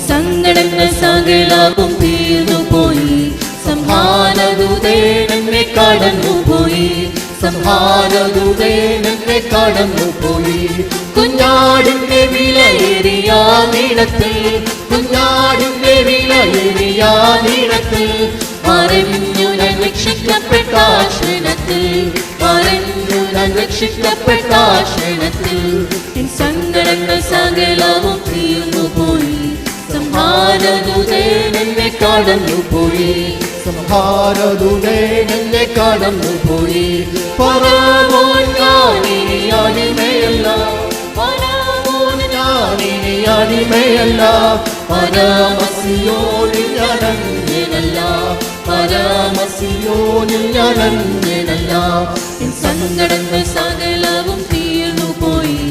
സങ്കടങ്ങൾ സകലവും തീർന്നുപോയി. സംഹാരദൂതൻ എന്നെ കടന്നുപോയി. സംഹാരദൂതൻ കടന്നുപോയി. കുഞ്ഞാടിന്റെ വിലയേറിയ നീളത്തിൽ, കുഞ്ഞാടിന്റെ വിലയേറിയ നീളത്തിൽ മറഞ്ഞു ഞാൻ രക്ഷിക്കപ്പെട്ട ക്ഷണത്തിൽ, മറഞ്ഞു ഞാൻ രക്ഷിക്കപ്പെട്ട ക്ഷണത്തിൽ സങ്കടങ്ങൾ സകലവും തീർന്നുപോയി. സംഹാരദൂതൻ എന്നെ കടന്നുപോയി. സംഹാരദൂതൻ എന്നെ കടന്നുപോയി. പറവോൻ ഞാനിനി അടിമയല്ല, പറവോൻ ഞാനിനി അടിമയല്ല. പരമസിയോനിൽ ഞാൻ അന്യനല്ല, പരമസിയോനിൽ ഞാൻ അന്യനല്ല. സങ്കടങ്ങൾ സകലവും തീർന്നുപോയി.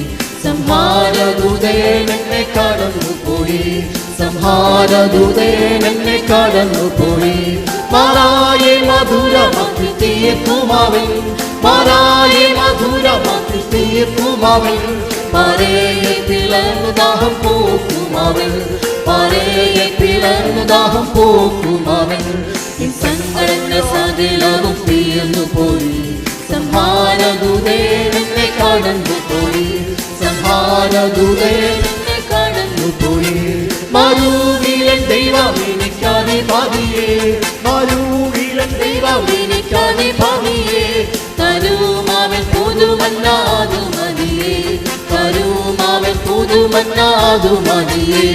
സംഹാരദൂതൻ എന്നെ കടന്നുപോയി. സംഹാരദൂതൻ എന്നെ കടന്നുപോയി. മാറായെ മധുരമാക്കി തീർക്കുമാവൻ, മാറായെ മധുരമാക്കി തീർക്കുമാവൻ. പറയെ പിളർന്നു ദാഹം പോക്കുമാവൻ, പറയെ പിളർന്നു ദാഹം പോക്കുമാവൻ. സങ്കടങ്ങൾ സകലവും തീർന്നുപോയി. സംഹാരദൂതൻ എന്നെ കടന്നുപോയി. സംഹാരദൂതൻ എന്നെ കടന്നുപോയി. മരുവിലൻ ദൈവം എനിക്കധിപതിയേ, മരുവിലൻ ദൈവം എനിക്കധിപതിയേ. തരുമാവൻ പുതുമന്നാതു മതിയേ, തരുമാവൻ പുതുമന്നാതു മതിയേ.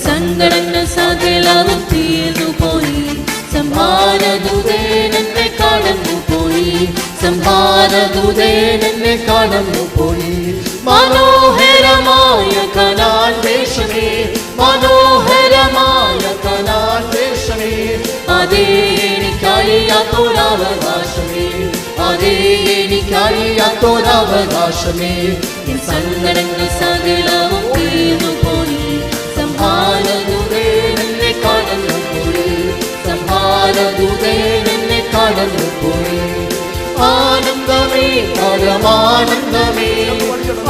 സങ്കടങ്ങൾ സകലവും തീർന്നുപോയി. സംഹാരദൂതൻ എന്നെ കടന്നുപോയി. സംഹാരദൂതൻ എന്നെ കടന്നുപോയി. മനോഹരമായ കനാൻ ദേശമേ, മനോഹരമായ കനാൻ ദേശമേ. അതേ എനിക്കറിയാത്തൊരവകാശമേ, അതേ എനിക്കറിയാത്തൊരവകാശമേ. സങ്കടങ്ങൾ സകലവും തീർന്നുപോയി. സംഹാരദൂതൻ എന്നെ കടന്നുപോയി. സംഹാരദൂതൻ എന്നെ കടന്നുപോയി. ആനന്ദമേ പരമാനന്ദമേ,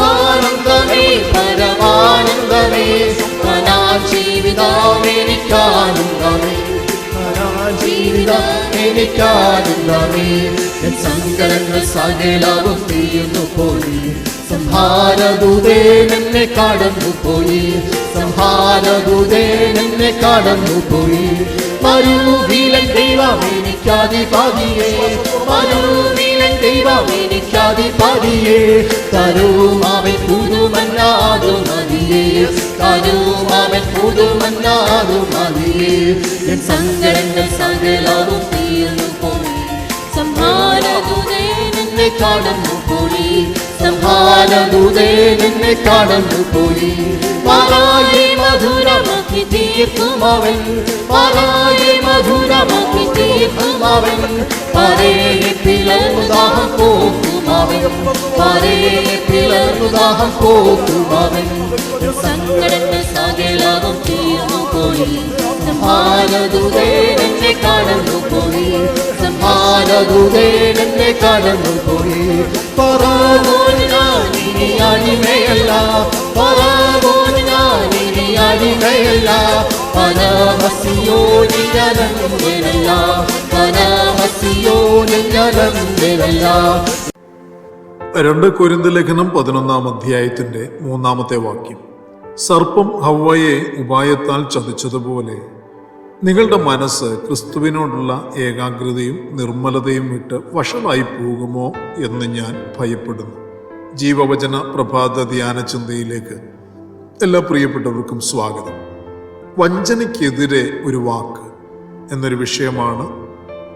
ആനന്ദമേ പരമാനന്ദമേ. കനാൻ ജീവിതം എനിക്കാനന്ദമേ, കനാൻ ജീവിതം എനിക്കാനന്ദമേ. സങ്കടങ്ങൾ സകലവും തീർന്നുപോയി. സംഹാരദൂതൻ എന്നെ കടന്നുപോയി. സംഹാരദൂതൻ എന്നെ കടന്നുപോയി. മരുവിലൻ ദൈവം എനിക്കധിപതിയേ, മരുവിലൻ ദൈവം എനിക്കധിപതിയേ. തരുമാവൻ പുതുമന്നാതു മതിയേ, തരുമാവൻ പുതുമന്നാതു മതിയേ. സങ്കടങ്ങൾ സകലവും തീർന്നുപോയി. സംഹാരദൂതൻ എന്നെ കടന്നുപോയി. സംഹാരദൂതൻ എന്നെ കടന്നുപോയി. മാറായെ മധുരമാക്കി തീർക്കുമവൻ, മാറായെ മധുരമാക്കി തീർക്കുമവൻ. പറയെ പിളർന്നു ദാഹം പോക്കുമവൻ, പറയെ പിളർന്നു ദാഹം പോക്കുമവൻ. സങ്കടങ്ങൾ സകലവും തീർന്നുപോയി. സംഹാരദൂതൻ എന്നെ കടന്നുപോയി. സംഹാരദൂതൻ എന്നെ കടന്നുപോയി. പറവോൻ ഞാനിനി അടിമയല്ല, പറവോൻ ഞാനിനി അടിമയല്ല. പരമസിയോനിൽ ഞാൻ അന്യനല്ല, പരമസിയോനിൽ ഞാൻ അന്യനല്ല. 2 കൊരിന്ത്യർ ലേഖനം 11-ാം അധ്യായത്തിന്റെ 3-ാമത്തെ വാക്യം. സർപ്പം ഹവ്വയെ ഉപായത്താൽ ചതിച്ചതുപോലെ നിങ്ങളുടെ മനസ്സ് ക്രിസ്തുവിനോടുള്ള ഏകാഗ്രതയും നിർമ്മലതയും വിട്ട് വഷളായി പോകുമോ എന്ന് ഞാൻ ഭയപ്പെടുന്നു. ജീവവചന പ്രഭാത ധ്യാന ചിന്തയിലേക്ക് എല്ലാ പ്രിയപ്പെട്ടവർക്കും സ്വാഗതം. വഞ്ചനയ്ക്കെതിരെ ഒരു വാക്ക് എന്നൊരു വിഷയമാണ്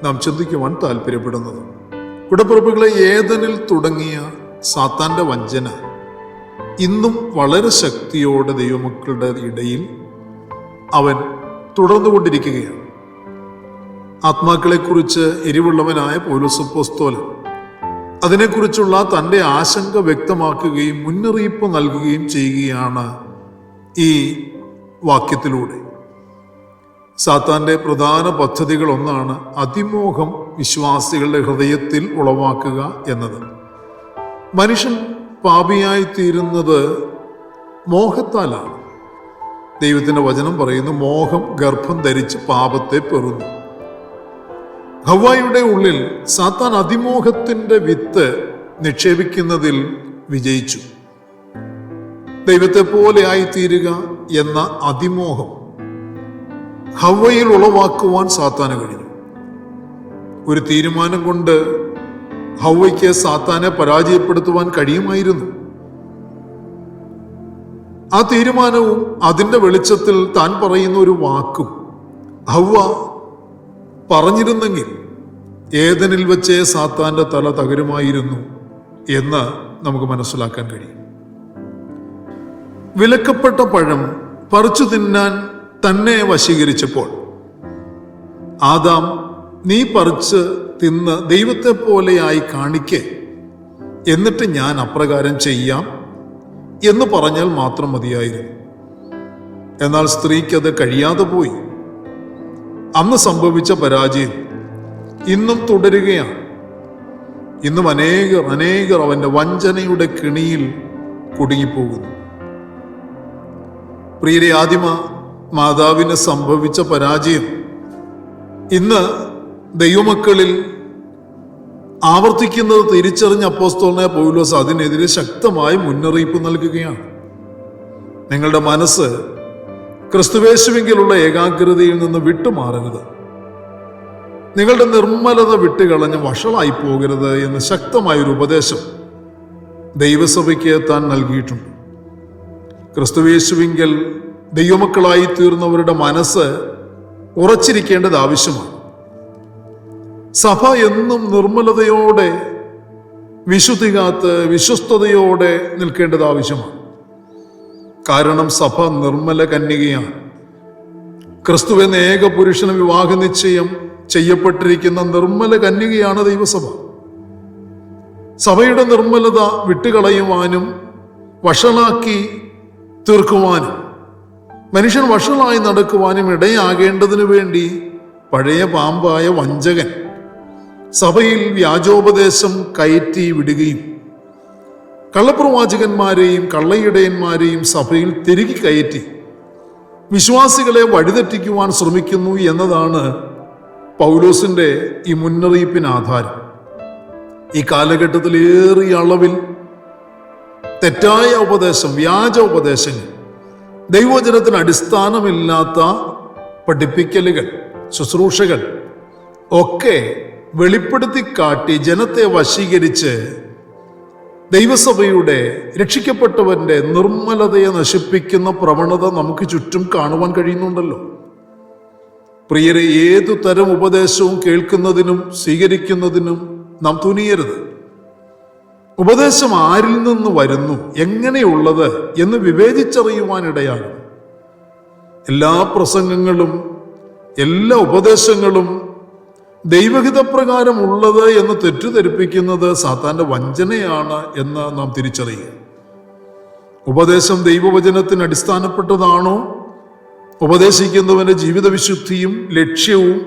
നാം ചിന്തിക്കുവാൻ താല്പര്യപ്പെടുന്നത്. കുടപ്പിറപ്പുകളെ ഏദനിൽ തുടങ്ങിയ സാത്താന്റെ വഞ്ചന ഇന്നും വളരെ ശക്തിയോടെ ദൈവമക്കളുടെ ഇടയിൽ അവൻ തുടർന്നുകൊണ്ടിരിക്കുകയാണ്. ആത്മാക്കളെക്കുറിച്ച് എരിവുള്ളവനായ പൗലോസ് അപ്പോസ്തലൻ അതിനെക്കുറിച്ചുള്ള തൻ്റെ ആശങ്ക വ്യക്തമാക്കുകയും മുന്നറിയിപ്പ് നൽകുകയും ചെയ്യുകയാണ് ഈ വാക്യത്തിലൂടെ. സാത്താന്റെ പ്രധാന പദ്ധതികളൊന്നാണ് അതിമോഹം വിശ്വാസികളുടെ ഹൃദയത്തിൽ ഉളവാക്കുക എന്നത്. മനുഷ്യൻ പാപിയായിത്തീരുന്നത് മോഹത്താലാണ്. ദൈവത്തിന്റെ വചനം പറയുന്നു, മോഹം ഗർഭം ധരിച്ച് പാപത്തെ പെറുന്നു. ഹവ്വായുടെ ഉള്ളിൽ സാത്താൻ അതിമോഹത്തിന്റെ വിത്ത് നിക്ഷേപിക്കുന്നതിൽ വിജയിച്ചു. ദൈവത്തെ പോലെ ആയിത്തീരുക എന്ന അതിമോഹം ഹവ്വയിൽ ഉളവാക്കുവാൻ സാത്താന് കഴിഞ്ഞു. ഒരു തീരുമാനം കൊണ്ട് ഹവ്വയ്ക്ക് സാത്താനെ പരാജയപ്പെടുത്തുവാൻ കഴിയുമായിരുന്നു. ആ തീരുമാനവും അതിന്റെ വെളിച്ചത്തിൽ താൻ പറയുന്ന ഒരു വാക്കും ഹവ്വ പറഞ്ഞിരുന്നെങ്കിൽ ഏദനിൽ വെച്ചേ സാത്താന്റെ തല തകരുമായിരുന്നു എന്ന് നമുക്ക് മനസ്സിലാക്കാൻ കഴിയും. വിലക്കപ്പെട്ട പഴം പറിച്ചു തിന്നാൻ തന്നെ വശീകരിച്ചപ്പോൾ ആദാം, നീ പറിച്ച് തിന്ന് ദൈവത്തെ പോലെയായി കാണിക്കേ, എന്നിട്ട് ഞാൻ അപ്രകാരം ചെയ്യാം എന്ന് പറഞ്ഞാൽ മാത്രം മതിയായിരുന്നു. എന്നാൽ സ്ത്രീക്കത് കഴിയാതെ പോയി. അന്ന് സംഭവിച്ച പരാജയം ഇന്നും തുടരുകയാണ്. ഇന്നും അനേകർ അവന്റെ വഞ്ചനയുടെ കെണിയിൽ കുടുങ്ങിപ്പോകുന്നു. പ്രിയരെ, ആദിമ മാതാവിന് സംഭവിച്ച പരാജയം ഇന്ന് ദൈവമക്കളിൽ ആവർത്തിക്കുന്നത് തിരിച്ചറിഞ്ഞ അപ്പോസ്തലനായ പൗലോസ് അതിനെതിരെ ശക്തമായ മുന്നറിയിപ്പ് നൽകുകയാണ്. നിങ്ങളുടെ മനസ്സ് ക്രിസ്തുവേശുവിലുള്ള ഏകാഗ്രതയിൽ നിന്ന് വിട്ടുമാറരുത്, നിങ്ങളുടെ നിർമ്മലത വിട്ടുകളഞ്ഞ് വഷളായി പോകരുത് എന്ന് ശക്തമായൊരു ഉപദേശം ദൈവസഭയ്ക്ക് താൻ നൽകിയിട്ടുണ്ട്. ക്രിസ്തുവേശുവിങ്കൽ ദൈവമക്കളായി തീർന്നവരുടെ മനസ്സ് ഉറച്ചിരിക്കേണ്ടത് ആവശ്യമാണ്. സഭ എന്നും നിർമ്മലതയോടെ, വിശുദ്ധി കാത്ത് വിശ്വസ്തയോടെ നിൽക്കേണ്ടത് ആവശ്യമാണ്. കാരണം സഭ നിർമ്മല കന്യകയാണ്. ക്രിസ്തു എന്ന ഏക പുരുഷന് വിവാഹ നിശ്ചയം ചെയ്യപ്പെട്ടിരിക്കുന്ന നിർമ്മല കന്യകയാണ് ദൈവസഭ. സഭയുടെ നിർമ്മലത വിട്ടുകളയുവാനും വഷളാക്കി തീർക്കുവാനും മനുഷ്യൻ വഷളായി നടക്കുവാനും ഇടയാകേണ്ടതിനു വേണ്ടി പഴയ പാമ്പായ വഞ്ചകൻ സഭയിൽ വ്യാജോപദേശം കയറ്റി വിടുകയും കള്ളപ്രവാചകന്മാരെയും കള്ളയിടയന്മാരെയും സഭയിൽ തിരികെ കയറ്റി വിശ്വാസികളെ വഴിതെറ്റിക്കുവാൻ ശ്രമിക്കുന്നു എന്നതാണ് പൗലോസിന്റെ ഈ മുന്നറിയിപ്പിന് ആധാരം. ഈ കാലഘട്ടത്തിൽ ഏറിയ അളവിൽ തെറ്റായ ഉപദേശം, വ്യാജ ഉപദേശങ്ങൾ, ദൈവവചനത്തിന് അടിസ്ഥാനമില്ലാത്ത പഠിപ്പിക്കലുകൾ, ശുശ്രൂഷകൾ ഒക്കെ വെളിപ്പെടുത്തി കാട്ടി ജനത്തെ വശീകരിച്ച് ദൈവസഭയുടെ, രക്ഷിക്കപ്പെട്ടവന്റെ നിർമ്മലതയെ നശിപ്പിക്കുന്ന പ്രവണത നമുക്ക് ചുറ്റും കാണുവാൻ കഴിയുന്നുണ്ടല്ലോ. പ്രിയരെ, ഏതു തരം ഉപദേശവും കേൾക്കുന്നതിനും സ്വീകരിക്കുന്നതിനും നാം തുനിയരുത്. ഉപദേശം ആരിൽ നിന്ന് വരുന്നു, എങ്ങനെയുള്ളത് എന്ന് വിവേചിച്ചറിയുവാനിടയാണ്. എല്ലാ പ്രസംഗങ്ങളും എല്ലാ ഉപദേശങ്ങളും ദൈവഹിതപ്രകാരം ഉള്ളത് എന്ന് തെറ്റിദ്ധരിപ്പിക്കുന്നത് സാത്താന്റെ വഞ്ചനയാണ് എന്ന് നാം തിരിച്ചറിയുക. ഉപദേശം ദൈവവചനത്തിന് അടിസ്ഥാനപ്പെട്ടതാണോ, ഉപദേശിക്കുന്നവന്റെ ജീവിത വിശുദ്ധിയും ലക്ഷ്യവും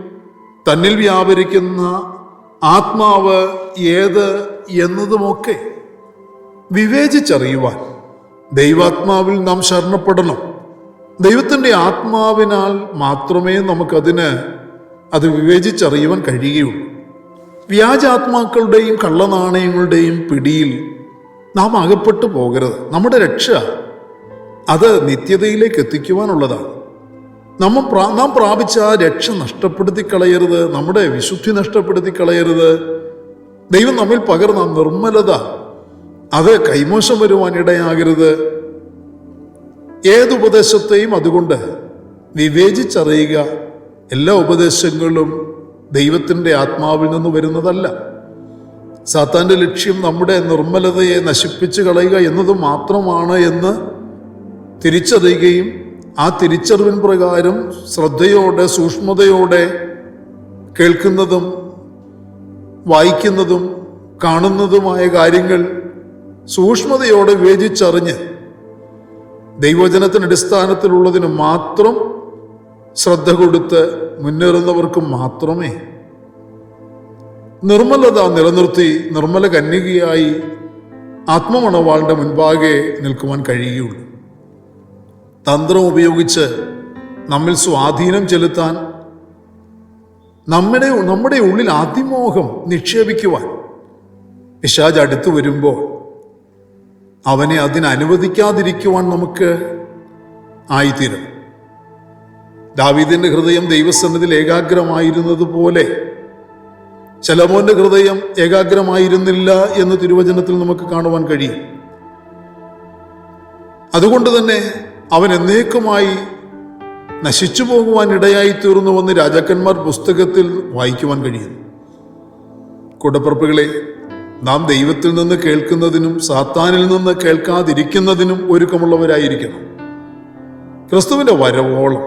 തന്നിൽ വ്യാപരിക്കുന്ന ആത്മാവ് ഏത് എന്നതുമൊക്കെ വിവേചിച്ചറിയുവാൻ ദൈവാത്മാവിൽ നാം ശരണപ്പെടണം. ദൈവത്തിൻ്റെ ആത്മാവിനാൽ മാത്രമേ അത് വിവേചിച്ചറിയുവാൻ കഴിയുകയുള്ളൂ. വ്യാജാത്മാക്കളുടെയും കള്ളനാണയങ്ങളുടെയും പിടിയിൽ നാം അകപ്പെട്ടു പോകരുത്. നമ്മുടെ രക്ഷ അത് നിത്യതയിലേക്ക് എത്തിക്കുവാനുള്ളതാണ്. നാം പ്രാപിച്ച ആ രക്ഷ നഷ്ടപ്പെടുത്തി കളയരുത്, നമ്മുടെ വിശുദ്ധി നഷ്ടപ്പെടുത്തി കളയരുത്. ദൈവം നമ്മിൽ പകർന്ന നിർമ്മലത അത് കൈമോശം വരുവാൻ ഇടയാകരുത്. ഏതുപദേശത്തെയും അതുകൊണ്ട് വിവേചിച്ചറിയുക. എല്ലാ ഉപദേശങ്ങളും ദൈവത്തിൻ്റെ ആത്മാവിൽ നിന്ന് വരുന്നതല്ല. സാത്താന്റെ ലക്ഷ്യം നമ്മുടെ നിർമ്മലതയെ നശിപ്പിച്ചു കളയുക എന്നത് മാത്രമാണ് എന്ന് തിരിച്ചറിയുകയും ആ തിരിച്ചറിവിൻ പ്രകാരം ശ്രദ്ധയോടെ, സൂക്ഷ്മതയോടെ കേൾക്കുന്നതും വായിക്കുന്നതും കാണുന്നതുമായ കാര്യങ്ങൾ സൂക്ഷ്മതയോടെ വിവേചിച്ചറിഞ്ഞ് ദൈവവചനത്തിന് അടിസ്ഥാനത്തിലുള്ളതിന് മാത്രം ശ്രദ്ധ കൊടുത്ത് മുന്നേറുന്നവർക്ക് മാത്രമേ നിർമ്മലത നിലനിർത്തി നിർമ്മല കന്യകയായി ആത്മമണവാളിന്റെ മുൻപാകെ നിൽക്കുവാൻ കഴിയുകയുള്ളൂ. തന്ത്രം ഉപയോഗിച്ച് നമ്മിൽ സ്വാധീനം ചെലുത്താൻ, നമ്മുടെ ഉള്ളിൽ അതിമോഹം നിക്ഷേപിക്കുവാൻ പിശാച് അടുത്തു വരുമ്പോൾ അവനെ അതിനനുവദിക്കാതിരിക്കുവാൻ നമുക്ക് ആയിത്തീരും. ദാവീദിന്റെ ഹൃദയം ദൈവസന്നിധിയിൽ ഏകാഗ്രമായിരുന്നത് പോലെ ശലോമോന്റെ ഹൃദയം ഏകാഗ്രമായിരുന്നില്ല എന്ന് തിരുവചനത്തിൽ നമുക്ക് കാണുവാൻ കഴിയും. അതുകൊണ്ട് തന്നെ അവൻ എന്നേക്കുമായി നശിച്ചു പോകുവാൻ ഇടയായി തീർന്നുവെന്ന് രാജാക്കന്മാർ പുസ്തകത്തിൽ വായിക്കുവാൻ കഴിയും. കൂടപ്പിറപ്പുകളെ, നാം ദൈവത്തിൽ നിന്ന് കേൾക്കുന്നതിനും സാത്താനിൽ നിന്ന് കേൾക്കാതിരിക്കുന്നതിനും ഒരുക്കമുള്ളവരായിരിക്കണം. ക്രിസ്തുവിന്റെ വരവോളം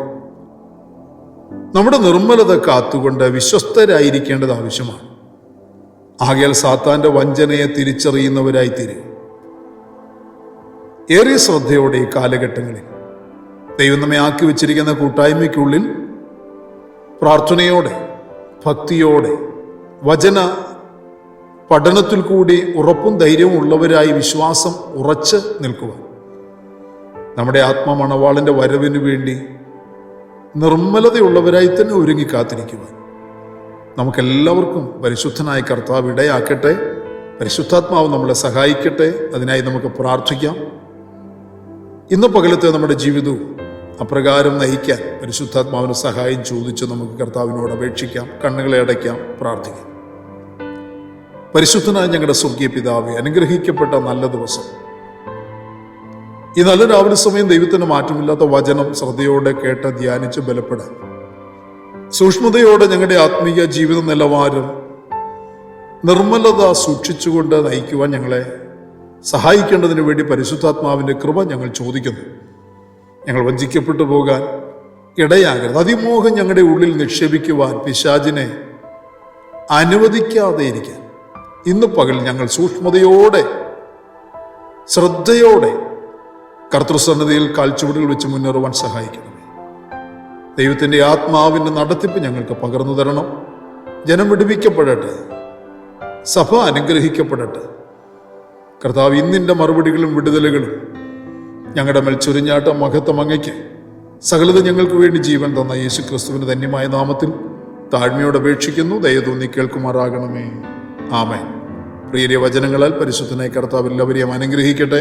നമ്മുടെ നിർമ്മലത കാത്തുകൊണ്ട് വിശ്വസ്തരായിരിക്കേണ്ടത് ആവശ്യമാണ്. ആകയാൽ സാത്താന്റെ വഞ്ചനയെ തിരിച്ചറിയുന്നവരായി തീരുക. ഏറിയ ശ്രദ്ധയോടെ ഈ കാലഘട്ടങ്ങളിൽ ദൈവം നമ്മെ ആക്കി വെച്ചിരിക്കുന്ന കൂട്ടായ്മയ്ക്കുള്ളിൽ പ്രാർത്ഥനയോടെ, ഭക്തിയോടെ, വചന പഠനത്തിൽ കൂടി ഉറപ്പും ധൈര്യവും ഉള്ളവരായി വിശ്വാസം ഉറച്ച് നിൽക്കുക. നമ്മുടെ ആത്മമണവാളന്റെ വരവിനു വേണ്ടി നിർമ്മലതയുള്ളവരായി തന്നെ ഒരുങ്ങി കാത്തിരിക്കുക. നമുക്കെല്ലാവർക്കും പരിശുദ്ധനായ കർത്താവ് ഇടയാക്കട്ടെ. പരിശുദ്ധാത്മാവ് നമ്മളെ സഹായിക്കട്ടെ. അതിനായി നമുക്ക് പ്രാർത്ഥിക്കാം. ഇന്ന് പകലത്തെ നമ്മുടെ ജീവിതവും അപ്രകാരം നയിക്കാൻ പരിശുദ്ധാത്മാവിന് സഹായം ചോദിച്ച് നമുക്ക് കർത്താവിനോട് അപേക്ഷിക്കാം. കണ്ണുകളെ അടയ്ക്കാം, പ്രാർത്ഥിക്കാം. പരിശുദ്ധനായ ഞങ്ങളുടെ സ്വർഗീയ പിതാവേ, അനുഗ്രഹിക്കപ്പെട്ട നല്ല ദിവസം, ഈ നല്ല രാവിലെ സമയം ദൈവത്തിന് മാറ്റമില്ലാത്ത വചനം ശ്രദ്ധയോടെ കേട്ട് ധ്യാനിച്ച് ബലപ്പെടാൻ, സൂക്ഷ്മതയോടെ ഞങ്ങളുടെ ആത്മീയ ജീവിത നിലവാരം നിർമ്മലത സൂക്ഷിച്ചുകൊണ്ട് നയിക്കുവാൻ ഞങ്ങളെ സഹായിക്കേണ്ടതിന് വേണ്ടി പരിശുദ്ധാത്മാവിൻ്റെ കൃപ ഞങ്ങൾ ചോദിക്കുന്നു. ഞങ്ങൾ വഞ്ചിക്കപ്പെട്ടു പോകാൻ ഇടയാകരുത്. അതിമോഹം ഞങ്ങളുടെ ഉള്ളിൽ നിക്ഷേപിക്കുവാൻ പിശാചിനെ അനുവദിക്കാതെ ഇരിക്കാൻ ഇന്ന് പകൽ ഞങ്ങൾ സൂക്ഷ്മതയോടെ, ശ്രദ്ധയോടെ കർത്തൃസന്നിധിയിൽ കാൽച്ചുവടുകൾ വെച്ച് മുന്നേറുവാൻ സഹായിക്കണമേ. ദൈവത്തിൻ്റെ ആത്മാവിൻ്റെ നടത്തിപ്പ് ഞങ്ങൾക്ക് പകർന്നു തരണം. ജനം വിടുവിക്കപ്പെടട്ടെ, സഭ അനുഗ്രഹിക്കപ്പെടട്ടെ. കർത്താവ്, ഇന്നിൻ്റെ മറുപടികളും വിടുതലുകളും ഞങ്ങളുടെ മേൽ ചൊരിഞ്ഞാട്ട മഹത്വം അങ്ങയ്ക്ക്. സകലത ഞങ്ങൾക്ക് വേണ്ടി ജീവൻ തന്ന യേശു ക്രിസ്തുവിൻ്റെ ധന്യമായ നാമത്തിൽ താഴ്മയോടെ അപേക്ഷിക്കുന്നു. ദയ തോന്നി കേൾക്കുമാറാകണമേ. ആമേൻ. പ്രിയ വചനങ്ങളാൽ പരിശുദ്ധനായ കർത്താവ് എല്ലാവരെയും അനുഗ്രഹിക്കട്ടെ.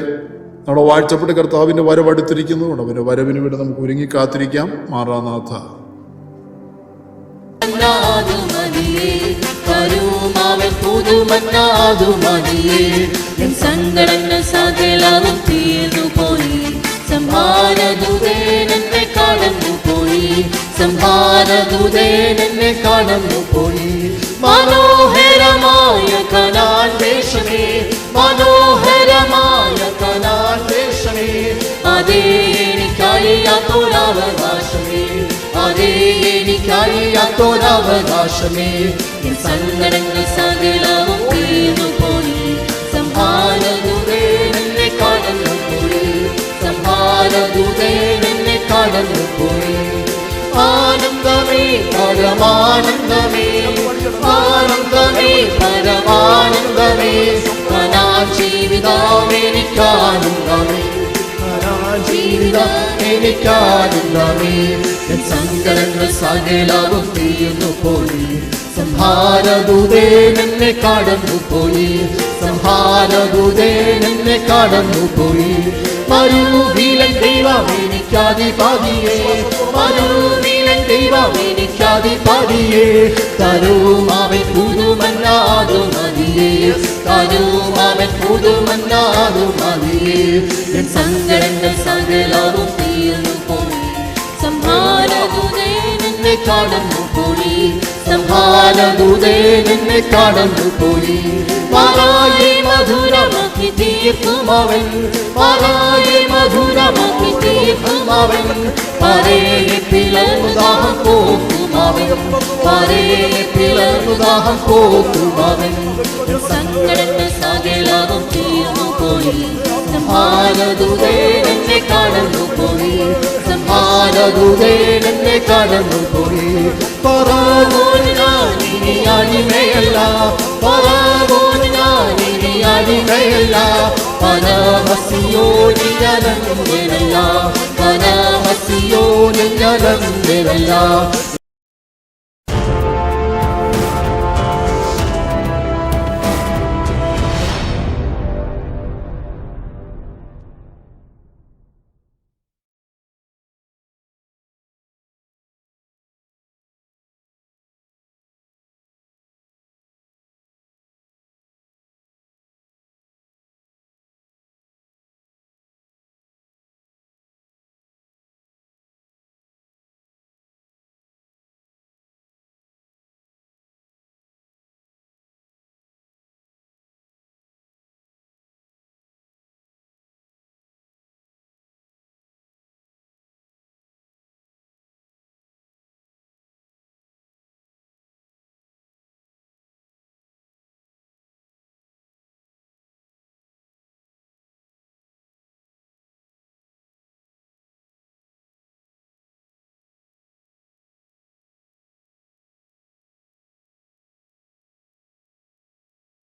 നമ്മുടെ വാഴ്ചപ്പെട്ട കർത്താവിൻ്റെ വരവടുത്തിരിക്കുന്നു. അവൻ്റെ വരവിന് വേണ്ടി നമുക്ക് ഒരുങ്ങി കാത്തിരിക്കാം. മാറാനാഥ സങ്കടങ്ങൾ സകലവും തീർന്നുപോയി. സംഹാരദൂതനെ കടന്നുപോയി. സംഹാരദൂതനെ കടന്നുപോയി. മനോഹരമായ കനാൻ ദേശമേ, മനോഹരമായ കനാൻ ദേശമേ, അതേ എനിക്കറിയാത്തൊരവകാശമേ, അതേ എനിക്കറിയാത്തൊരവകാശമേ. സങ്കടങ്ങൾ സകലവും തീർന്നുപോയി. സംഹാരദൂതനെ കടന്നുപോയി. സംഹാരദൂതനെ കടന്നുപോയി. ആനന്ദമേ പരമാനന്ദമേ, ആനന്ദമേ പരമാനന്ദമേ, കനാൻ ജീവിതം എനിക്കാനന്ദമേ, കനാൻ ജീവിതം എനിക്കാനന്ദമേ. സങ്കടങ്ങൾ സകലവും തീർന്നുപോയി. സംഹാരദൂതനെ കടന്നുപോയി. സംഹാരദൂതനെ കടന്നുപോയി. മരുഭൂമിയിലെ ദൈവം എനിക്കധിപതിയേ, മരുഭൂമിയിലെ ദൈവം എനിക്കധിപതിയേ, തരുമാവൻ പുതുമന്നാതു മതിയേ, തരുമാവൻ പുതുമന്നാതു മതിയേ. സങ്കടങ്ങൾ സകലവും തീർന്നുപോയി. സംഹാരദൂതനെ കടന്നുപോയി. സംഹാരദൂതനെ കടന്നുപോയി. പാറായെ മധുരമാക്കി തീർക്കുമവൻ, പാറായെ മധുരമാക്കി തീർക്കുമവൻ, പാറയെ പിളർന്നുദാഹം പോക്കുമവൻ, പാറയെ പിളർന്നുദാഹം പോക്കുമവൻ. സങ്കടങ്ങൾ സകലവും തീർന്നുപോയി. സംഹാരദൂതനെ കടന്നുപോയി. സംഹാരദൂതനെ കടന്നുപോയി. പറവോൻ ഞാനിനി അടിമയല്ല, പറവോൻ ഞാനിനി അടിമയല്ല, പരമസിയോനിയനങ്ങുകയല്ല, സിയോനിൽ ഞാൻ അന്ധരല്ല.